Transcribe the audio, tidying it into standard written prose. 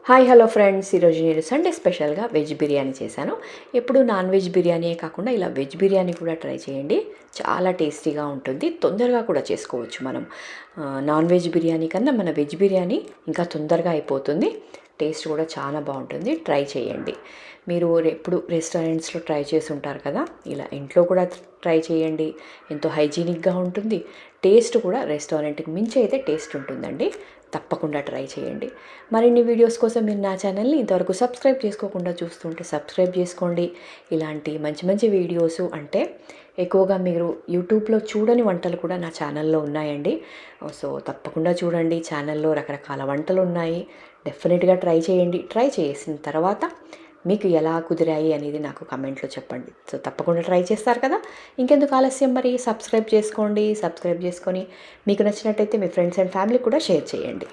Hi hello friends, ఈరోజు నేను Sunday స్పెషల్గా వెజ్ బిర్యానీ చేశాను. ఎప్పుడు నాన్ వెజ్ బిర్యానీయే కాకుండా ఇలా వెజ్ బిర్యానీ కూడా ట్రై చేయండి. చాలా టేస్టీగా ఉంటుంది, తొందరగా కూడా చేసుకోవచ్చు. మనం నాన్ వెజ్ బిర్యానీ కన్నా మన వెజ్ బిర్యానీ ఇంకా తొందరగా అయిపోతుంది. టేస్ట్ కూడా చాలా బాగుంటుంది, ట్రై చేయండి. మీరు ఎప్పుడు రెస్టారెంట్స్లో ట్రై చేసి ఉంటారు కదా, ఇలా ఇంట్లో కూడా ట్రై చేయండి. ఎంతో హైజీనిక్గా ఉంటుంది, టేస్ట్ కూడా రెస్టారెంట్కి మించి అయితే టేస్ట్ ఉంటుందండి. తప్పకుండా ట్రై చేయండి. మరిన్ని వీడియోస్ కోసం మీరు నా ఛానల్ని ఇంతవరకు సబ్స్క్రైబ్ చేసుకోకుండా చూస్తుంటే సబ్స్క్రైబ్ చేసుకోండి. ఇలాంటి మంచి మంచి వీడియోస్ అంటే ఎక్కువగా మీరు యూట్యూబ్లో చూడని వంటలు కూడా నా ఛానల్లో ఉన్నాయండి. సో తప్పకుండా చూడండి, ఛానల్లో రకరకాల వంటలు ఉన్నాయి. డెఫినెట్గా ట్రై చేయండి. ట్రై చేసిన తర్వాత మీకు ఎలా కుదిరాయి అనేది నాకు కమెంట్లో చెప్పండి. సో తప్పకుండా ట్రై చేస్తారు కదా, ఇంకెందుకు ఆలస్యం, మరి సబ్స్క్రైబ్ చేసుకోండి. సబ్స్క్రైబ్ చేసుకొని మీకు నచ్చినట్టయితే మీ ఫ్రెండ్స్ అండ్ ఫ్యామిలీ కూడా షేర్ చేయండి.